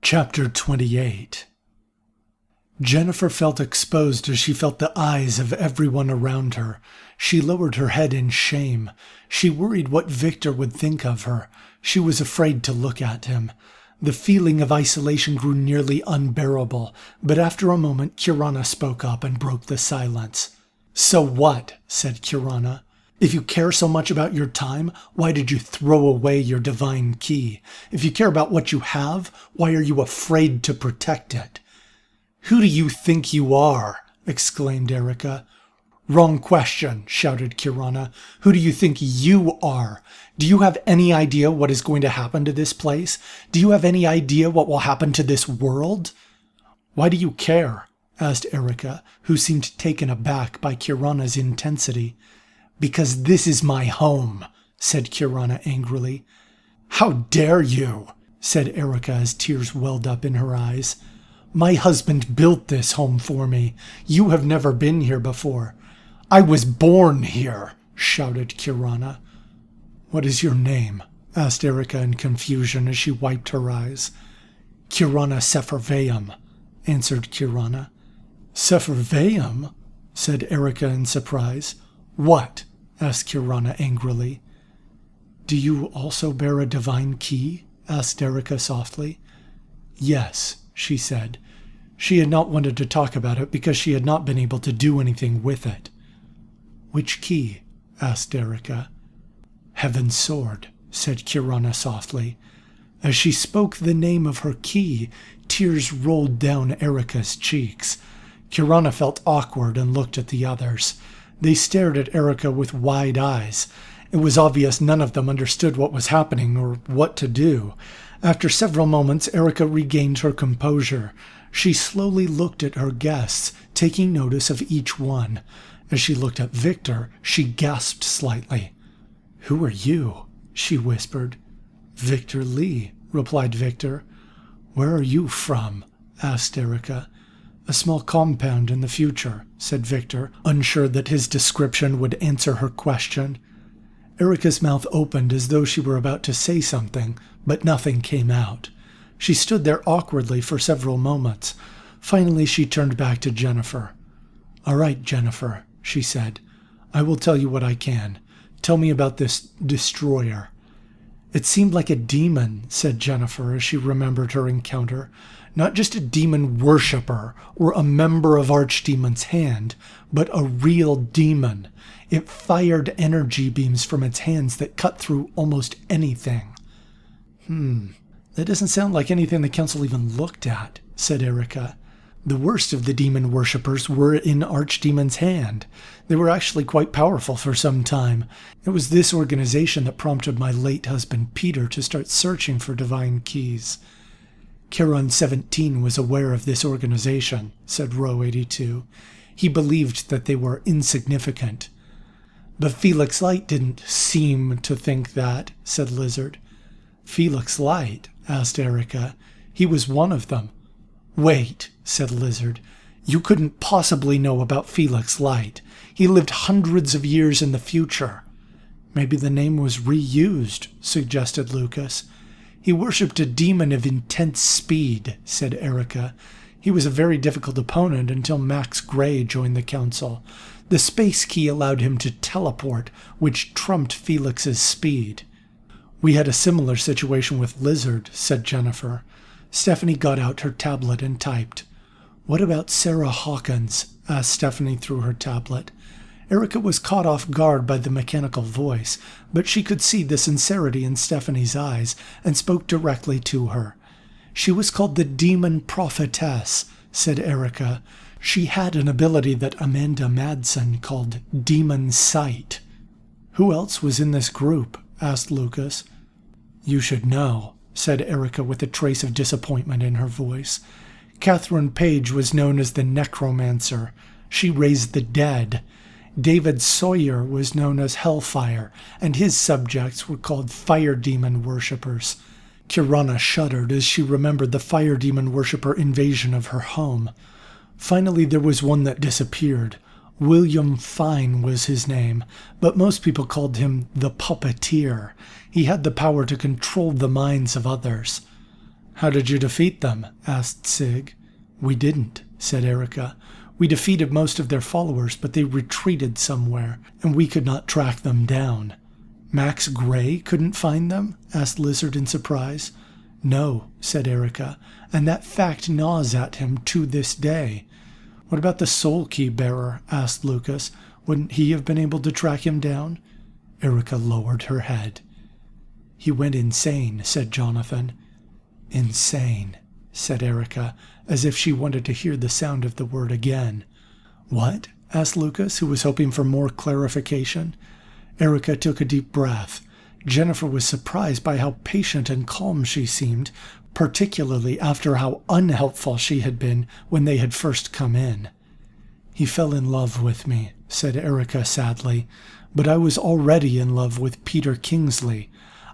Chapter 28. Jennifer felt exposed as she felt the eyes of everyone around her. She lowered her head in shame. She worried what Victor would think of her. She was afraid to look at him. The feeling of isolation grew nearly unbearable, but after a moment Kirana spoke up and broke the silence. "So what?" said Kirana. "If you care so much about your time, why did you throw away your divine key? If you care about what you have, why are you afraid to protect it?" "Who do you think you are?" exclaimed Erica. "Wrong question," shouted Kirana. "Who do you think you are? Do you have any idea what is going to happen to this place? Do you have any idea what will happen to this world?" "Why do you care?" asked Erica, who seemed taken aback by Kirana's intensity. "Because this is my home," said Kirana angrily. "How dare you?" said Erica as tears welled up in her eyes. "My husband built this home for me. You have never been here before." "I was born here," shouted Kirana. "What is your name?" asked Erica in confusion as she wiped her eyes. "Kirana Sepharvaim," answered Kirana. "Sepharvaim?" said Erica in surprise. "What?" asked Kirana angrily. "Do you also bear a divine key?" asked Erica softly. "Yes," she said. She had not wanted to talk about it because she had not been able to do anything with it. "Which key?" asked Erica. "Heaven's Sword," said Kirana softly. As she spoke the name of her key, tears rolled down Erica's cheeks. Kirana felt awkward and looked at the others. They stared at Erica with wide eyes. It was obvious none of them understood what was happening or what to do. After several moments, Erica regained her composure. She slowly looked at her guests, taking notice of each one. As she looked at Victor, she gasped slightly. "Who are you?" she whispered. "Victor Lee," replied Victor. "Where are you from?" asked Erica. "A small compound in the future," said Victor, unsure that his description would answer her question. Erica's mouth opened as though she were about to say something, but nothing came out. She stood there awkwardly for several moments. Finally, she turned back to Jennifer. "All right, Jennifer," she said. "I will tell you what I can. Tell me about this destroyer." "It seemed like a demon," said Jennifer as she remembered her encounter. "Not just a demon worshipper or a member of Archdemon's hand, but a real demon. It fired energy beams from its hands that cut through almost anything." That doesn't sound like anything the council even looked at," said Erica. "The worst of the demon worshippers were in Archdemon's hand. They were actually quite powerful for some time. It was this organization that prompted my late husband Peter to start searching for divine keys." "Charon 17 was aware of this organization," said Row 82. "He believed that they were insignificant." "But Felix Light didn't seem to think that," said Lizard. "Felix Light?" asked Erica. "He was one of them." "Wait," said Lizard. "You couldn't possibly know about Felix Light. He lived hundreds of years in the future." "Maybe the name was reused," suggested Lucas. "He worshipped a demon of intense speed," said Erica. "He was a very difficult opponent until Max Gray joined the council. The space key allowed him to teleport, which trumped Felix's speed." "We had a similar situation with Lizard," said Jennifer. Stephanie got out her tablet and typed. "What about Sarah Hawkins?" asked Stephanie through her tablet. Erica was caught off guard by the mechanical voice, but she could see the sincerity in Stephanie's eyes and spoke directly to her. "She was called the Demon Prophetess," said Erica. "She had an ability that Amanda Madsen called Demon Sight." "Who else was in this group?" asked Lucas. "You should know," said Erica with a trace of disappointment in her voice. "Catherine Page was known as the Necromancer. She raised the dead. David Sawyer was known as Hellfire, and his subjects were called Fire Demon Worshippers." Kirana shuddered as she remembered the Fire Demon Worshipper invasion of her home. Finally, there was one that disappeared. William Fine was his name, but most people called him the Puppeteer. He had the power to control the minds of others. How did you defeat them? Asked Sig. We didn't, said Erica. We defeated most of their followers, but they retreated somewhere, and we could not track them down. Max Gray couldn't find them? Asked Lizard in surprise. No, said Erica, and that fact gnaws at him to this day. What about the Soul Key bearer? Asked Lucas. Wouldn't he have been able to track him down? Erica lowered her head. He went insane, said Jonathan. Insane, said Erica, as if she wanted to hear the sound of the word again. What? Asked Lucas, who was hoping for more clarification. Erica took a deep breath. Jennifer was surprised by how patient and calm she seemed, particularly after how unhelpful she had been when they had first come in. He fell in love with me, said Erica sadly, but I was already in love with Peter Kingsley.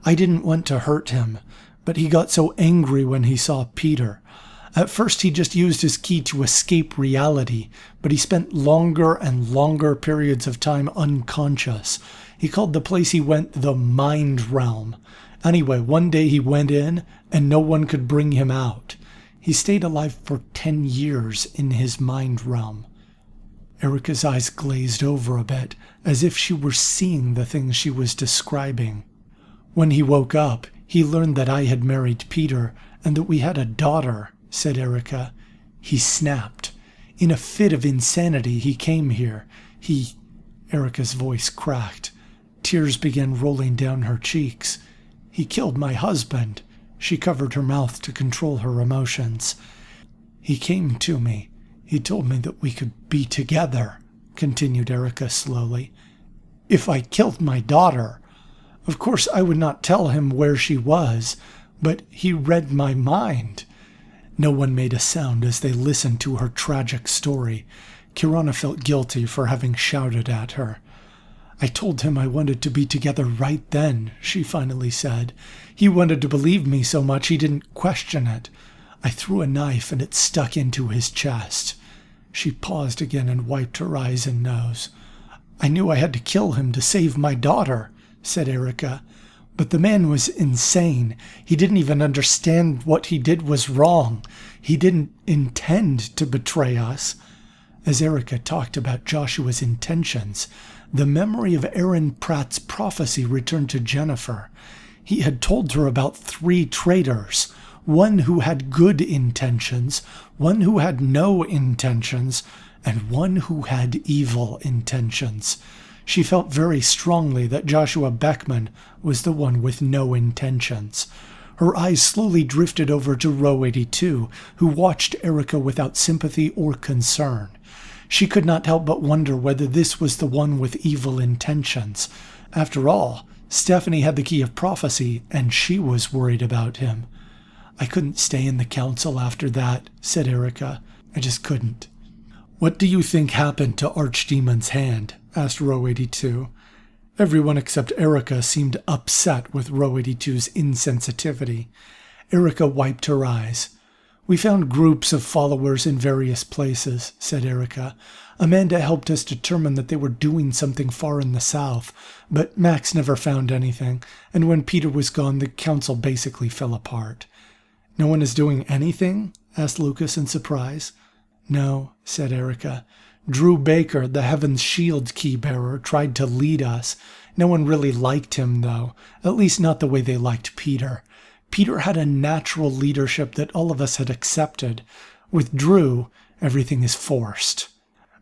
I didn't want to hurt him, but he got so angry when he saw Peter. At first he just used his key to escape reality, but he spent longer and longer periods of time unconscious. He called the place he went the Mind Realm. Anyway, one day he went in, and no one could bring him out. He stayed alive for 10 years in his Mind Realm. Erica's eyes glazed over a bit, as if she were seeing the things she was describing. When he woke up, he learned that I had married Peter, and that we had a daughter, said Erica. He snapped. In a fit of insanity, he came here. Erica's voice cracked. Tears began rolling down her cheeks. He killed my husband. She covered her mouth to control her emotions. He came to me. He told me that we could be together, continued Erica slowly. If I killed my daughter. Of course, I would not tell him where she was, but he read my mind. No one made a sound as they listened to her tragic story. Kirana felt guilty for having shouted at her. I told him I wanted to be together right then, she finally said. He wanted to believe me so much he didn't question it. I threw a knife and it stuck into his chest. She paused again and wiped her eyes and nose. I knew I had to kill him to save my daughter, said Erica. But the man was insane. He didn't even understand what he did was wrong. He didn't intend to betray us. As Erica talked about Joshua's intentions, the memory of Aaron Pratt's prophecy returned to Jennifer. He had told her about 3 traitors, one who had good intentions, one who had no intentions, and one who had evil intentions. She felt very strongly that Joshua Beckman was the one with no intentions. Her eyes slowly drifted over to Row 82, who watched Erica without sympathy or concern. She could not help but wonder whether this was the one with evil intentions. After all, Stephanie had the key of prophecy, and she was worried about him. I couldn't stay in the council after that, said Erica. I just couldn't. What do you think happened to Archdemon's hand? Asked Row 82. Everyone except Erica seemed upset with Row 82's insensitivity. Erica wiped her eyes. We found groups of followers in various places, said Erica. Amanda helped us determine that they were doing something far in the south, but Max never found anything, and when Peter was gone, the council basically fell apart. No one is doing anything? Asked Lucas in surprise. No, said Erica. Drew Baker, the Heaven's Shield key-bearer, tried to lead us. No one really liked him, though, at least not the way they liked Peter. Peter had a natural leadership that all of us had accepted. With Drew, everything is forced.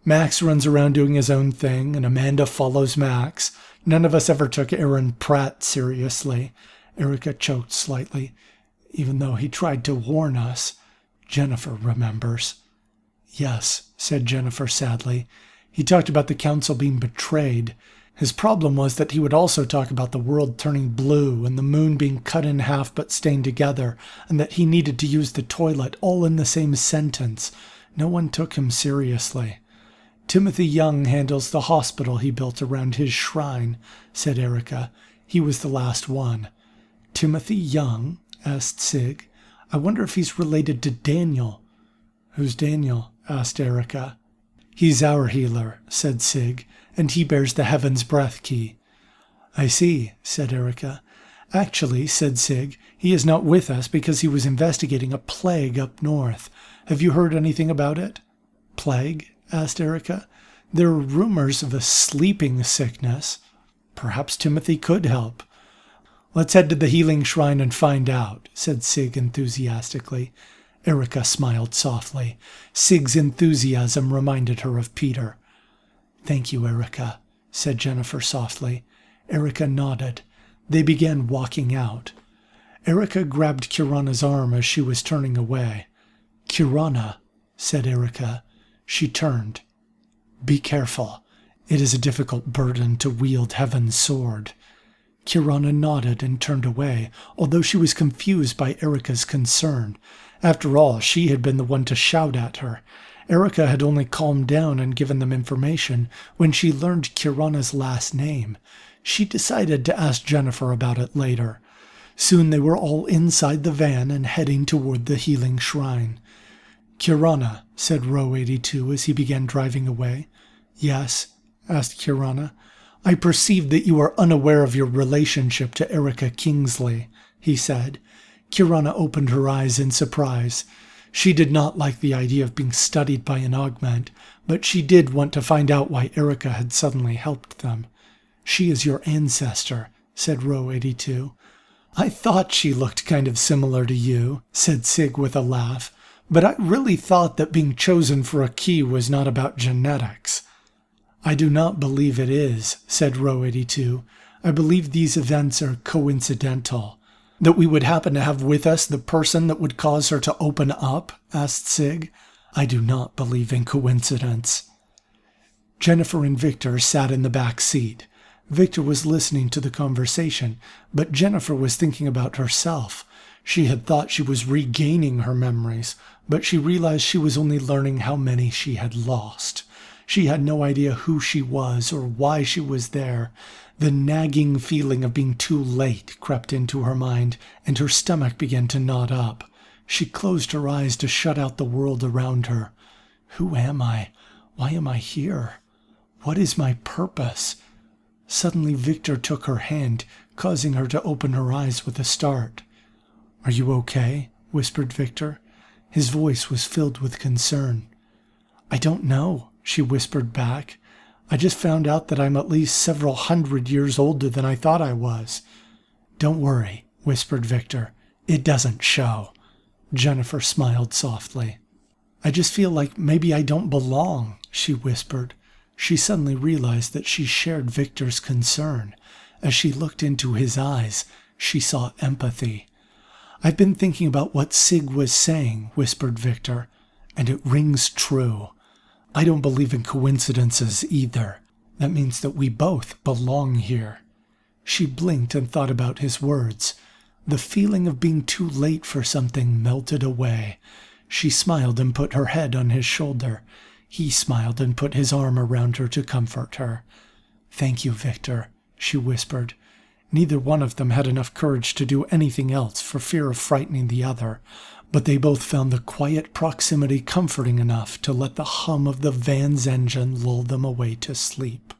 Max runs around doing his own thing, and Amanda follows Max. None of us ever took Aaron Pratt seriously. Erica choked slightly. Even though he tried to warn us. Jennifer remembers. Yes, said Jennifer sadly. He talked about the council being betrayed. His problem was that he would also talk about the world turning blue and the moon being cut in half but staying together, and that he needed to use the toilet all in the same sentence. No one took him seriously. Timothy Young handles the hospital he built around his shrine, said Erica. He was the last one. Timothy Young? Asked Sig. I wonder if he's related to Daniel. Who's Daniel? Asked Erica. He's our healer, said Sig, and he bears the Heaven's Breath key. I see, said Erica. Actually, said Sig, he is not with us because he was investigating a plague up north. Have you heard anything about it? Plague? Asked Erica. There are rumors of a sleeping sickness. Perhaps Timothy could help. Let's head to the healing shrine and find out, said Sig enthusiastically. Erica smiled softly. Sig's enthusiasm reminded her of Peter. Thank you, Erica, said Jennifer softly. Erica nodded. They began walking out. Erica grabbed Kirana's arm as she was turning away. Kirana, said Erica. She turned. Be careful. It is a difficult burden to wield Heaven's sword. Kirana nodded and turned away, although she was confused by Erica's concern. After all, she had been the one to shout at her. Erica had only calmed down and given them information when she learned Kirana's last name. She decided to ask Jennifer about it later. Soon they were all inside the van and heading toward the healing shrine. Kirana, said Row 82 as he began driving away. Yes, asked Kirana. I perceive that you are unaware of your relationship to Erica Kingsley, he said. Kirana opened her eyes in surprise. She did not like the idea of being studied by an augment, but she did want to find out why Erica had suddenly helped them. She is your ancestor, said Row 82. I thought she looked kind of similar to you, said Sig with a laugh, but I really thought that being chosen for a key was not about genetics. I do not believe it is, said Row 82. I believe these events are coincidental. That we would happen to have with us the person that would cause her to open up, asked Sig. I do not believe in coincidence. Jennifer and Victor sat in the back seat. Victor was listening to the conversation, but Jennifer was thinking about herself. She had thought she was regaining her memories, but she realized she was only learning how many she had lost. She had no idea who she was or why she was there. The nagging feeling of being too late crept into her mind, and her stomach began to knot up. She closed her eyes to shut out the world around her. Who am I? Why am I here? What is my purpose? Suddenly Victor took her hand, causing her to open her eyes with a start. Are you okay? Whispered Victor. His voice was filled with concern. I don't know, she whispered back. I just found out that I'm at least several 100 years older than I thought I was. Don't worry, whispered Victor. It doesn't show. Jennifer smiled softly. I just feel like maybe I don't belong, she whispered. She suddenly realized that she shared Victor's concern. As she looked into his eyes, she saw empathy. I've been thinking about what Sig was saying, whispered Victor, and it rings true. I don't believe in coincidences either. That means that we both belong here. She blinked and thought about his words. The feeling of being too late for something melted away. She smiled and put her head on his shoulder. He smiled and put his arm around her to comfort her. Thank you, Victor, she whispered. Neither one of them had enough courage to do anything else for fear of frightening the other, but they both found the quiet proximity comforting enough to let the hum of the van's engine lull them away to sleep.